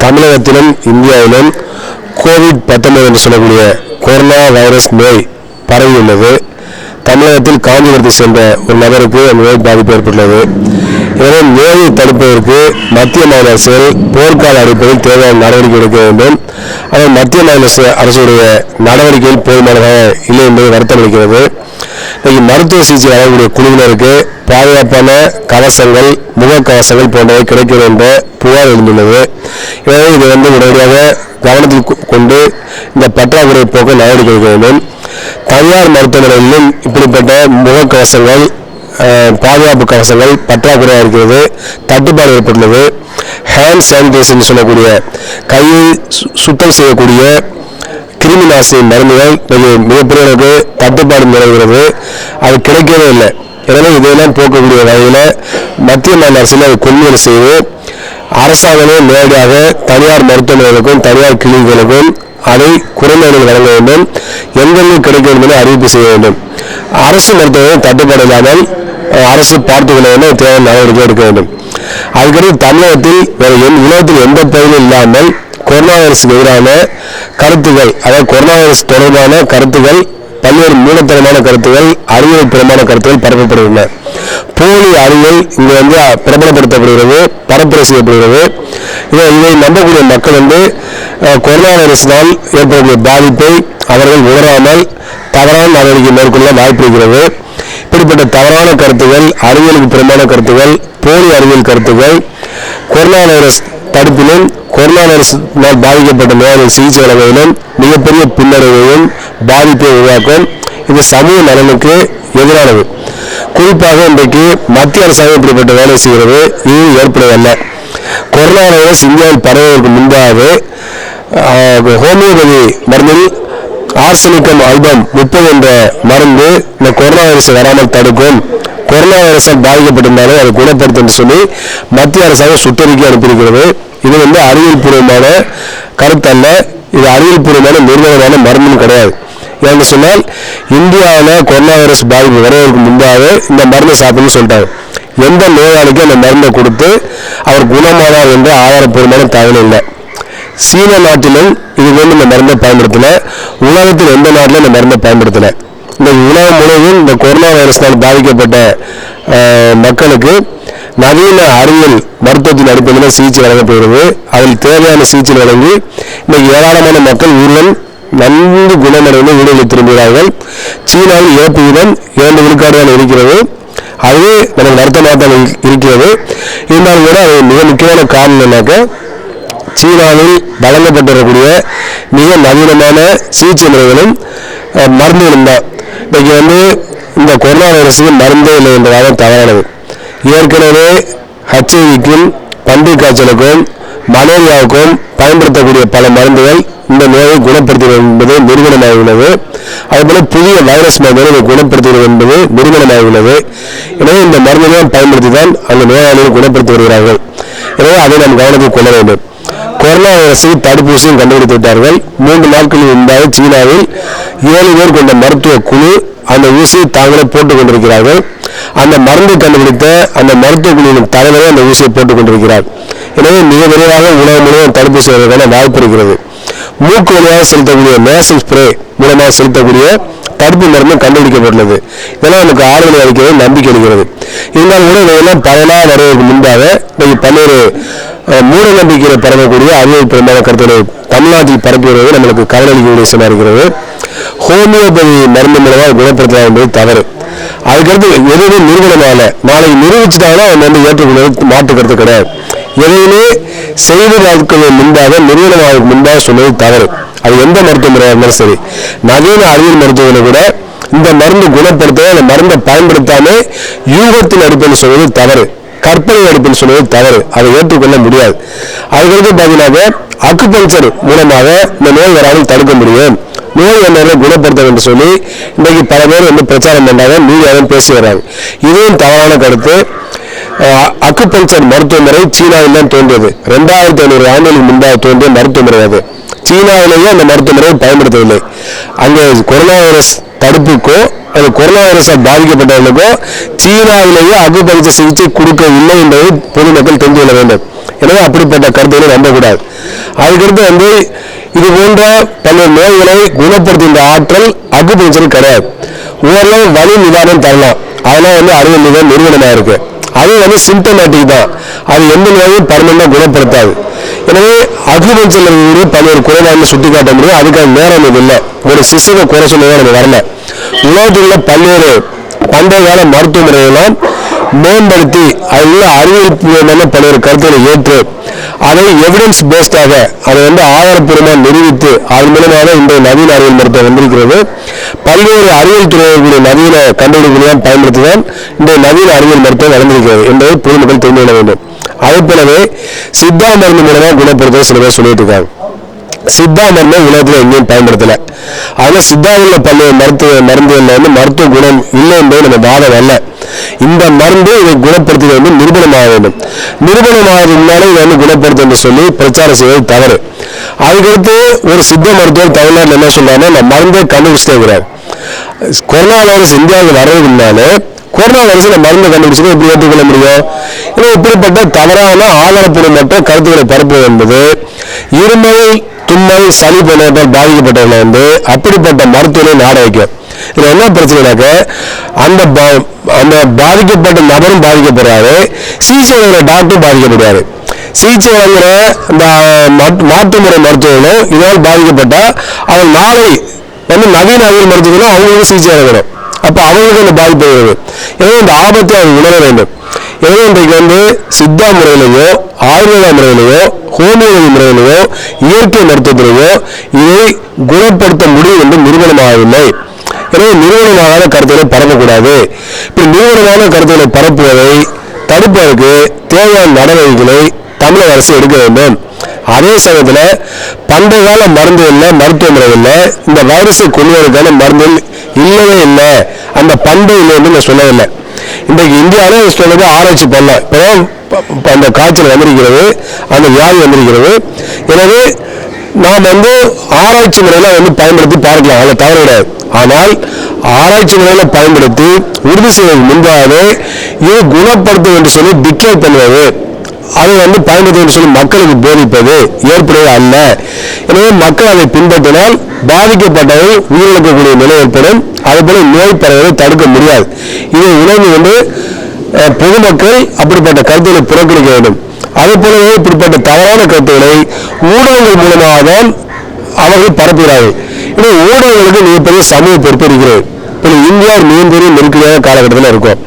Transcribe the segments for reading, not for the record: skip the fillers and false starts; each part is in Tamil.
தமிழகத்திலும் இந்தியாவிலும் கோவிட்-19 என்று சொல்லக்கூடிய கொரோனா வைரஸ் நோய் பரவியுள்ளது. தமிழகத்தில் காஞ்சிபுரத்தை சேர்ந்த ஒரு நபருக்கு நோய் பாதிப்பு ஏற்பட்டுள்ளது. எனவே நோயை தடுப்பதற்கு மத்திய மாநில அரசுகள் போர்க்கால அடிப்படையில் தேவையான நடவடிக்கை எடுக்க வேண்டும். ஆனால் மத்திய மாநில அரசுடைய நடவடிக்கைகள் போதுமானதாக இல்லை என்பது வருத்தம் அளிக்கிறது. மருத்துவ சிகிச்சை வழங்கக்கூடிய குழுவினருக்கு பாதுகாப்பான கவசங்கள், முகக்கவசங்கள் போன்றவை கிடைக்க வேண்டும் புகார் எழுந்துள்ளது. எனவே இதை உடனடியாக கவனத்தில் கொண்டு இந்த பற்றாக்குறை போக்க நடவடிக்கை எடுக்க வேண்டும். தனியார் மருத்துவமனைகளிலும் இப்படிப்பட்ட முகக்கவசங்கள், பாதுகாப்பு கவசங்கள் பற்றாக்குறையாக இருக்கிறது, தட்டுப்பாடு ஏற்பட்டுள்ளது. ஹேண்ட் சானிடைசர் சொல்லக்கூடிய கையை சுத்தம் செய்யக்கூடிய கிருமி நாசினி மருந்துகள் மிகப்பெரிய அளவுக்கு தட்டுப்பாடு நிலவுகிறது. அது கிடைக்கவே இல்லை. எனவே இதையெல்லாம் போக்கக்கூடிய வகையில் மத்திய மாநில அரசில் அதை கொள்முதல் செய்து அரசாங்கமே நேரடியாக தனியார் மருத்துவமனைகளுக்கும் தனியார் கிளினிக்குகளுக்கும் அதை குறைந்த விலையில் வழங்க வேண்டும். எங்கெங்கு கிடைக்க வேண்டும் என அறிவிப்பு செய்ய வேண்டும். அரசு மருத்துவமனை தட்டுப்பாடு இல்லாமல் அரசு பார்த்துக் கொள்ள வேண்டும், தேவையான நடவடிக்கை எடுக்க வேண்டும். அதுக்கடுத்து தமிழகத்தில் உலகத்தில் எந்த பகுதியும் இல்லாமல் கொரோனா வைரஸுக்கு எதிரான கருத்துக்கள், அதாவது கொரோனா வைரஸ் தொடர்பான கருத்துக்கள், பல்வேறு மூலத்தனமான கருத்துக்கள், அறிவியல் புறமான கருத்துக்கள் பரப்பப்படுகின்றன. போலி அறிவியல் இங்கு பிரபலப்படுத்தப்படுகிறது, பரப்புரை செய்யப்படுகிறது. இதை நம்பக்கூடிய மக்கள் கொரோனா வைரஸினால் ஏற்படக்கூடிய பாதிப்பை அவர்கள் உணராமல் தவறான நடவடிக்கை மேற்கொள்ள வாய்ப்பு இருக்கிறது. இப்படிப்பட்ட தவறான கருத்துக்கள், அறிவியலுக்கு புறமான கருத்துக்கள், போலி அறிவியல் கருத்துக்கள் கொரோனா வைரஸ் தடுப்பிலும் கொரோனா வைரஸினால் பாதிக்கப்பட்ட நோயாளிகள் சிகிச்சை வழங்குவதிலும் மிகப்பெரிய பின்னடைவையும் பாதிப்பை உருவாக்கும். இது சமூக நலனுக்கு எதிரானது. குறிப்பாக இன்றைக்கு மத்திய அரசாங்கம் இப்படிப்பட்ட வேலை செய்கிறது. இது ஏற்படுவதல்ல. கொரோனா வைரஸ் இந்தியாவில் பரவுவதற்கு முன்பாக ஹோமியோபதி மருந்தில் ஆர்சனிக்கம் ஆல்பம் 30 என்ற மருந்து இந்த கொரோனா வைரஸை வராமல் தடுக்கும், கொரோனா வைரஸால் பாதிக்கப்பட்டிருந்தாலும் அதை குணப்படுத்தும் என்று சொல்லி மத்திய அரசாங்கம் சுற்றறிக்கை அனுப்பியிருக்கிறது. இது அறிவியல் பூர்வமான கருத்து அல்ல. இது அறிவியல் பூர்வமான நிறுவனமான மருந்தும் கிடையாது. என்று சொன்னால் இந்தியாவில் கொரோனா வைரஸ் பாதிப்பு வருவதற்கு முன்பாக இந்த மருந்தை சாப்பிடணும்னு சொல்லிட்டாங்க. எந்த நோயாளிக்கும் அந்த மருந்தை கொடுத்து அவர் குணமானார் என்ற ஆதாரப்பூர்வமான தகவல் இல்லை. சீன நாட்டிலும் இது இந்த மருந்தை பயன்படுத்தல. உலகத்தில் எந்த நாட்டிலும் இந்த மருந்தை பயன்படுத்தல. இந்த உலகம் முழுவதும் இந்த கொரோனா வைரஸால் பாதிக்கப்பட்ட மக்களுக்கு நவீன அறிவியல் மருத்துவத்தின் அடிப்படையில் சிகிச்சை வழங்கப்படுகிறது. அதில் தேவையான சிகிச்சை வழங்கி இன்னைக்கு ஏராளமான மக்கள் ஊரில் நன்கு குணமடைந்து வீடுகளில் திரும்புகிறார்கள். சீனாவில் இறப்பு வீதம் 2 விழுக்காடுகள் இருக்கிறது. அது நமக்கு வருத்தமாக தான் இருக்கிறது. இருந்தாலும் கூட அது மிக முக்கியமான காரணம் என்னாக்க சீனாவில் வழங்கப்பட்டிருக்கக்கூடிய மிக நவீனமான சிகிச்சை முறைகளும் மருந்துகளும் தான். இன்னைக்கு இந்த கொரோனா வைரஸுக்கு மருந்தே இல்லை என்பதாக தவறானது. ஏற்கனவே HIV-க்கும் பன்றி காய்ச்சலுக்கும் மலேரியாவுக்கும் பயன்படுத்தக்கூடிய பல மருந்துகள் இந்த நோயை குணப்படுத்துகிறது என்பது நிரூபணமாக உள்ளது. அதுபோல புதிய வைரஸ் மருந்துகளை குணப்படுத்துகிறது என்பது நிரூபணமாக உள்ளது. எனவே இந்த மருந்துகளை பயன்படுத்தி தான் அந்த நோயாளிகளை குணப்படுத்தி வருகிறார்கள். எனவே அதை நாம் கவனத்தில் கொள்ள வேண்டும். கொரோனா வைரஸுக்கு தடுப்பூசியும் கண்டுபிடித்து விட்டார்கள். 3 நாட்களுக்கு முன்பாக சீனாவில் 7 பேர் கொண்ட மருத்துவ குழு அந்த ஊசியை தாங்களே போட்டுக் கொண்டிருக்கிறார்கள். அந்த மருந்து கண்டுபிடித்த அந்த மருத்துவ குழுவின் தலைவரே அந்த ஊசியை போட்டுக் கொண்டிருக்கிறார். எனவே மிக விரைவாக உலகம் முழுவதும் தடுப்பூசி வருவதற்கான வாய்ப்பு இருக்கிறது. மூக்கு வழியாக செலுத்தக்கூடிய நேசல் ஸ்ப்ரே மூலமாக செலுத்தக்கூடிய தடுப்பு மருந்து கண்டுபிடிக்கப்பட்டுள்ளது. இதெல்லாம் நமக்கு ஆறுதல் அளிக்கிறது, நம்பிக்கை அளிக்கிறது. இருந்தாலும் கூட இதையெல்லாம் பயனாக வருவதற்கு முன்பாக பல்வேறு மூட நம்பிக்கையை பரவக்கூடிய அறிவியல் பெரும்பாலான கருத்துக்களை தமிழ்நாட்டில் பரப்பி வருவது நம்மளுக்கு கவலை அளிக்கக்கூடிய விஷயமா இருக்கிறது. ஹோமியோபதி மருந்து மூலமாக குணப்படுத்தலாம் என்பது தவறு. அதுக்கடுத்து எதுவுமே நிறுவனமால நாளைக்கு நிரூபிச்சுட்டாங்கன்னா அவங்க ஏற்றுக்கொள்வது மாற்று கருத்து கிடையாது. எதையுமே செய்து நாட்களுக்கு முன்பாக நிறுவனமாக முன்பாக சொல்வது தவறு. அது எந்த மருத்துவ முறையாக இருந்தாலும் சரி. நவீன அறிவியல் மருத்துவங்களை கூட இந்த மருந்து குணப்படுத்த அந்த மருந்தை பயன்படுத்தாம யூகத்தின் அடிப்படையில் சொல்வது தவறு, கற்பனை அடிப்படையில் சொல்வது தவறு. அதை ஏற்றுக்கொள்ள முடியாது. அதுக்கடுத்து பார்த்தீங்கன்னாக்க அக்குபஞ்சர் மூலமாக இந்த நோய் வராமல் தடுக்க முடியும், நோய் என்ன குணப்படுத்த என்று சொல்லி இன்றைக்கு பல பேர் பிரச்சாரம் பண்ணாங்க, மீடியாவும் பேசி வர்றாங்க. இதுவும் தவறான கருத்து. அக்குபஞ்சர் மருத்துவ முறை சீனாவில் தான் தோன்றியது. 2500 ஆண்டுகளுக்கு முன்பாக தோன்றிய மருத்துவ முறை அது. சீனாவிலேயே அந்த மருத்துவ முறையை பயன்படுத்தவில்லை. அங்கே கொரோனா வைரஸ் தடுப்புக்கோ அது கொரோனா வைரஸால் பாதிக்கப்பட்டவர்களுக்கோ சீனாவிலேயே அக்குபஞ்சர் சிகிச்சை கொடுக்கவில்லை என்பதை பொதுமக்கள் தெரிந்து கொள்ள வேண்டும். எனவே அப்படிப்பட்ட கருத்துக்களை நம்பக்கூடாது. அதுக்கடுத்து வந்து இது போன்ற பல்வேறு நோய்களை குணப்படுத்துகின்ற ஆற்றல் அக்குபஞ்சர் கிடையாது. ஓரளவு வலி நிவாரணம் தரலாம், அதெல்லாம் வந்து அறிவியல் நிதானம் நிறுவனமாக இருக்கு. அது வந்து சிம்டமேட்டிக் தான், அது எந்த நோயும் பர்மனண்டா குணப்படுத்தாது. எனவே அக்குபஞ்சர்ல இருக்கக்கூடிய பல்வேறு குறைபாடுகளை சுட்டி காட்ட முடியும். அதுக்கான நேரம் இது இல்லை. ஒரு சிஸ்டத்தை குறை சொல்லவே நம்ம வரல. உலகத்தில் உள்ள பல்வேறு பண்டைய கால மருத்துவ முறையெல்லாம் மேம்படுத்தி அதில் உள்ள அறிவியல் பூர்வமான பல்வேறு கருத்துக்களை ஏற்று அதை எவிடன்ஸ் பேஸ்டாக அதை வந்து ஆதாரப்பூர்வமாக நிரூபித்து அதன் மூலமாக இன்றைய நவீன அறிவியல் மருத்துவம் வந்திருக்கிறது. பல்வேறு அறிவியல் துறைகளுடைய நவீன கண்டுபிடிப்புகளையும் பயன்படுத்திதான் இன்றைய நவீன அறிவியல் மருத்துவம் வளர்ந்திருக்கிறது என்பதை பொதுமக்கள் தெரிந்து கொள்ள வேண்டும். அதே போலவே சித்தா மருந்து மூலமாக குணப்படுத்த சில பேர் சொல்லிட்டு இருக்காங்க. சித்தா மருந்து உலகத்தில் எங்கேயும் பயன்படுத்தல. அதனால சித்தாவில் பல்வேறு மருந்துகள்ல வந்து மருத்துவ குணம் இல்லை என்பது நம்ம வாதம் அல்ல. இந்த மருந்து இதை குணப்படுத்த வேண்டும், நிரூபணமாக வேண்டும். நிரூபணமாக முன்னாலே இதை வந்து குணப்படுத்த என்று சொல்லி பிரச்சாரம் செய்வது தவறு. அதுக்கடுத்து ஒரு சித்த மருத்துவர் தமிழ்நாட்டில் என்ன சொல்றாங்கன்னா, நான் மருந்தை கண்டுபிடிச்சிட்டே இருக்கிறார். கொரோனா வைரஸ் இந்தியாவுக்கு வர்றதுக்கு முன்னாலே கொரோனா வைரஸ் மருந்து கண்டுபிடிச்சு எப்படி ஏற்றுக்கொள்ள முடியும்? ஏன்னா இப்படிப்பட்ட தவறான ஆதாரப்பூர்வமற்ற கருத்துக்களை பரப்புவது என்பது இருமல், தும்மல், சளி போன்றவற்றால் பாதிக்கப்பட்டவர்களை வந்து அப்படிப்பட்ட மருத்துவரை நாட வைக்கும். இதுல என்ன பிரச்சனைனாக்க அந்த பாதிக்கப்பட்ட நபரும் பாதிக்கப்படுறாரு, சிகிச்சை வழங்குற டாக்டரும் பாதிக்கப்படுறாரு. சிகிச்சை வழங்குற இந்த மாற்று முறை மருத்துவர்களும் இதனால் பாதிக்கப்பட்டா அவன் நாளை வந்து நவீன அறிவியல் மருத்துவர்களும் அவங்களுக்கு சிகிச்சை வழங்கணும். அப்ப அவங்களுக்கு அந்த பாதிப்பு வருது. எனவே இந்த ஆபத்தை அவர் உணர வேண்டும். எனவே இன்றைக்கு வந்து சித்தா முறையிலேயோ ஆயுர்வேத முறையிலேயோ ஹோமியோபதி முறையிலேயோ இயற்கை மருத்துவத்திலேயோ இதை குணப்படுத்த முடியும் என்று நிறுவனமாகவில்லை. எனவே நிறுவனமான கருத்துக்களை பரப்பக்கூடாது. இப்படி நிறுவனமான கருத்துக்களை பரப்புவதை தடுப்பதற்கு தேவையான நடவடிக்கைகளை தமிழக அரசு எடுக்க வேண்டும். அதே சமயத்தில் பண்டைய கால மருந்துகளில் மருத்துவ முறைகளில் இந்த வைரஸை கொள்வதற்கான மருந்து இல்லவே இல்லை, அந்த பண்பு இல்லை என்று நான் சொல்லவில்லை. இன்றைக்கு இந்தியாவில் சொல்றது ஆராய்ச்சி பண்ணலாம். இப்போதான் அந்த காய்ச்சல் வந்திருக்கிறது, அந்த வியாதி வந்திருக்கிறது. எனவே நாம் வந்து ஆராய்ச்சி முறையில வந்து பயன்படுத்தி பார்க்கலாம், அதில் தவறு கிடையாது. ஆனால் ஆராய்ச்சி முறையில பயன்படுத்தி உறுதி செய்வதற்கு முன்பாகவே இது குணப்படுத்தும் என்று சொல்லி டிக்ளேர் பண்ணுவது, அதை வந்து பயன்படுத்தும் சொல்லி மக்களுக்கு போதிப்பது ஏற்படுவது அல்ல. எனவே மக்கள் அதை பின்பற்றினால் பாதிக்கப்பட்டவை உயிரிழக்கக்கூடிய நிலை ஏற்படும். அதுபோல நோய் பரவலை தடுக்க முடியாது. இதை உணர்ந்து கொண்டு பொதுமக்கள் அப்படிப்பட்ட கருத்துக்களை புறக்கணிக்க வேண்டும். அதே போலவே இப்படிப்பட்ட தவறான கருத்துக்களை ஊடகங்கள் மூலமாக தான் அவர்கள் பரப்புகிறார்கள். எனவே ஊடகங்களுக்கு மிகப்பெரிய சமூக பொறுப்பு இருக்கிறது. இப்போ இந்தியா மிகப்பெரிய நெருக்கடியான காலகட்டத்தில் இருக்கும்.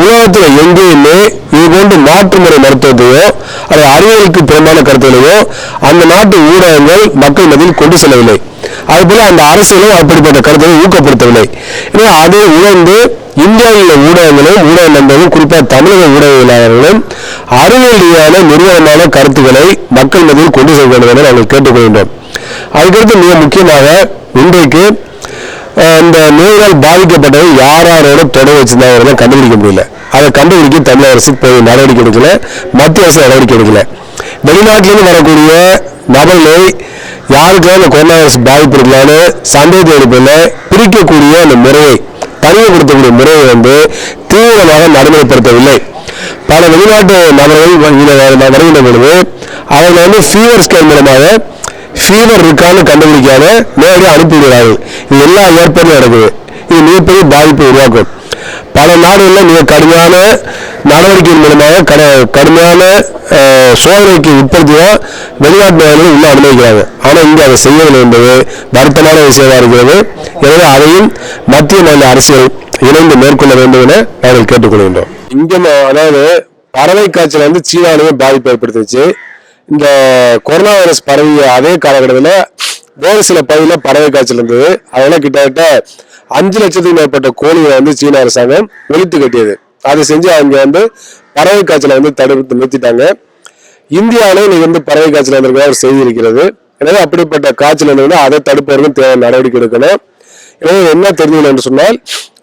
உலகத்தில் எங்கேயுமே இது போன்று மாற்று முறை மருத்துவத்தையோ அல்லது அறிவியலுக்கு புறம்பான கருத்துக்களையோ அந்த நாட்டு ஊடகங்கள் மக்கள் மத்தியில் கொண்டு செல்லவில்லை. அதுபோல அந்த அரசியலும் அப்படிப்பட்ட கருத்துக்களை ஊக்கப்படுத்தவில்லை. எனவே அதை உணர்ந்து இந்தியாவில் உள்ள ஊடகங்களும் ஊடக நண்பர்களும் குறிப்பாக தமிழக ஊடகவியலாளர்களும் அறிவியல் ரீதியான நிறுவனமான கருத்துக்களை மக்கள் மத்தியில் கொண்டு செல்ல வேண்டும் என நாங்கள் கேட்டுக்கொள்கின்றோம். அதுக்கடுத்து மிக முக்கியமாக இன்றைக்கு இந்த நோயால் பாதிக்கப்பட்டவை யாரோட தொடர்பு வச்சிருந்தாங்க கண்டுபிடிக்க முடியல. அதை கண்டுபிடிக்க தமிழக அரசு போய் நடவடிக்கை எடுக்கல, மத்திய அரசு நடவடிக்கை எடுக்கல. வெளிநாட்டிலிருந்து வரக்கூடிய நபர்களை யாருக்கெல்லாம் இந்த கொரோனா வைரஸ் பாதிப்பு இருக்கலான்னு சந்தேகத்தை எடுப்பில் பிரிக்கக்கூடிய அந்த முறையை, தனிமைப்படுத்தக்கூடிய முறையை வந்து தீவிரமாக நடைமுறைப்படுத்தவில்லை. பல வெளிநாட்டு நபர்கள் வருகின்ற பொழுது அவர்கள் வந்து ஃபீவர் ஸ்கேன் மூலமாக ஃபீவர் இருக்கான்னு கண்டுபிடிக்காத நேரடியாக அனுப்பிவிடுகிறார்கள். இது எல்லா ஏற்பாடும் நடக்குது. இது மிகப்பெரிய பாதிப்பை உருவாக்கும். பல நாடுகளில் மிக கடுமையான நடவடிக்கையின் மூலமாக கடுமையான சோதனைக்கு உட்படுத்தி தான் வெளிநாட்டு நோயாளிகள் உள்ள அனுமதிக்கிறாங்க. ஆனால் இங்கே அதை செய்யவில்லை என்பது வருத்தமான விஷயமாக இருக்கிறது. எனவே அதையும் மத்திய மாநில அரசுகள் இணைந்து மேற்கொள்ள வேண்டும் என நாங்கள் கேட்டுக்கொள்கின்றோம். இங்கே அதாவது பறவை காய்ச்சல் வந்து சீனாவிலுமே பாதிப்பு ஏற்படுத்துச்சு. இந்த கொரோனா வைரஸ் பரவிய அதே காலகட்டத்தில் வேறு சில பகுதியில் பறவை காய்ச்சல் இருந்தது. அதெல்லாம் கிட்டத்தட்ட 5 லட்சத்துக்கும் மேற்பட்ட கோழிகளை வந்து சீன அரசாங்கம் ஒழித்து கட்டியது. அதை செஞ்சு அவங்க வந்து பறவை காய்ச்சலை வந்து தடுத்து நிறுத்திட்டாங்க. இந்தியாவிலே இன்னைக்கு வந்து பறவை காய்ச்சல் வந்திருக்கிற ஒரு செய்தி இருக்கிறது. எனவே அப்படிப்பட்ட காய்ச்சல் வந்து அதை தடுப்பவர்களும் தேவை நடவடிக்கை எடுக்கணும். எனவே என்ன தெரிஞ்சுக்கணும் என்று சொன்னால்,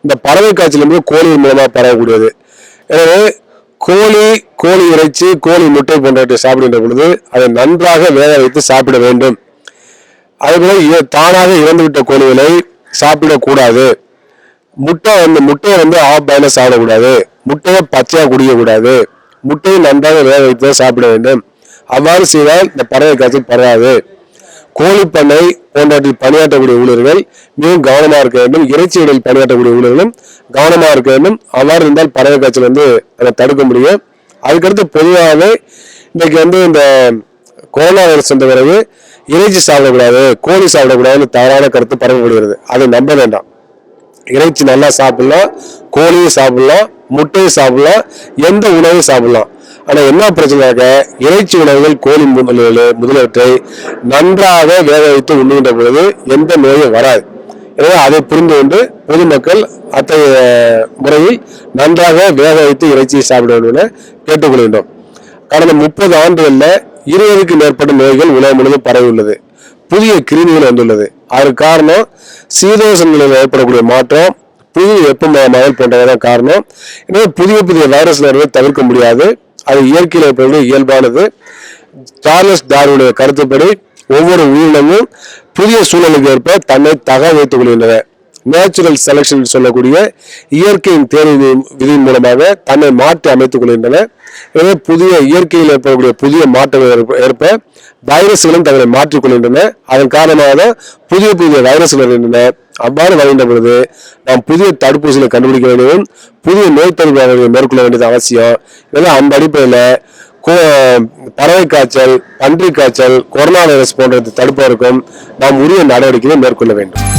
இந்த பறவை காய்ச்சல் என்பது கோழியின் மூலமாக பரவக்கூடியது. எனவே கோழி இறைச்சி, கோழி முட்டை போன்றவற்றை சாப்பிடுகின்ற பொழுது அதை நன்றாக வேக வைத்து சாப்பிட வேண்டும். அதேபோல தானாக இறந்துவிட்ட கோழிகளை சாப்பிடக்கூடாது. முட்டையை வந்து ஆஃப் பாயில சாப்பிடக்கூடாது. முட்டையை பச்சையா குடிக்கக்கூடாது. முட்டையை நன்றாக வேக வைத்து சாப்பிட வேண்டும். அவ்வாறு செய்தால் இந்த பறவை காய்ச்சல் பரவாது. கோழிப்பண்ணை போன்றவற்றில் பணியாற்றக்கூடிய ஊழியர்கள் மிகவும் கவனமா இருக்க வேண்டும். இறைச்சிகளில் பணியாற்றக்கூடிய ஊழியர்களும் கவனமா இருக்க வேண்டும். அவ்வாறு இருந்தால் பறவை காய்ச்சல் அதை தடுக்க முடியும். அதுக்கடுத்து பொதுவாகவே இன்னைக்கு இந்த கொரோனா வைரஸ் வந்த பிறகு இறைச்சி சாப்பிடக்கூடாது, கோழி சாப்பிடக்கூடாதுன்னு தவறான கருத்து பரவப்படுகிறது. அதை நம்ப வேண்டாம். இறைச்சி நல்லா சாப்பிடலாம், கோழியும் சாப்பிடலாம், முட்டையும் சாப்பிடலாம், எந்த உணவையும் சாப்பிடலாம். ஆனா என்ன பிரச்சனையாக, இறைச்சி உணவுகள் கோழி முதலியவற்றை நன்றாக வேக வைத்து உண்ணுகின்ற பொழுது எந்த நோயும் வராது. எனவே அதை புரிந்து கொண்டு பொதுமக்கள் அத்தகைய முறையில் நன்றாக வேக வைத்து இறைச்சியை சாப்பிட வேண்டும் என கேட்டுக்கொள்கின்றோம். கடந்த 30 ஆண்டுகள்ல 20க்கு மேற்பட்ட நோய்கள் உலகம் முழுவதும் பரவி உள்ளது. புதிய கிருமிகள் வந்துள்ளது. அதற்கு காரணம் சீதோஷ நிலையில் ஏற்படக்கூடிய மாற்றம், புதிய வெப்பமயமாதல் போன்றவைதான் காரணம். எனவே புதிய வைரஸ் தவிர்க்க முடியாது. அது இயற்கையில் ஏற்படுவது இயல்பானது. சார்லஸ் டார்வினுடைய கருத்துப்படி ஒவ்வொரு உயிரினமும் புதிய சூழலுக்கு ஏற்ப தன்னை தக வைத்துக் கொள்கின்றன. நேச்சுரல் செலக்ஷன் சொல்லக்கூடிய இயற்கையின் தேர்வு விதியின் மூலமாக தன்னை மாற்றி அமைத்துக் கொள்கின்றன. எனவே புதிய இயற்கையில் ஏற்படக்கூடிய புதிய மாற்றங்கள் ஏற்ப வைரஸ்களும் தங்களை மாற்றிக் கொள்கின்றன. அதன் காரணமாக புதிய வைரஸ்கள் வருகின்றன. அவ்வாறு வருகின்ற பொழுது நாம் புதிய தடுப்பூசிகளை கண்டுபிடிக்க வேண்டியதும் புதிய நோய் தடுப்பு மேற்கொள்ள வேண்டியது அவசியம். இதெல்லாம் அந்த அடிப்படையில் பறவை காய்ச்சல், பன்றி காய்ச்சல், கொரோனா வைரஸ் போன்றதை தடுப்பதற்கும் நாம் உரிய நடவடிக்கைகளை மேற்கொள்ள வேண்டும்.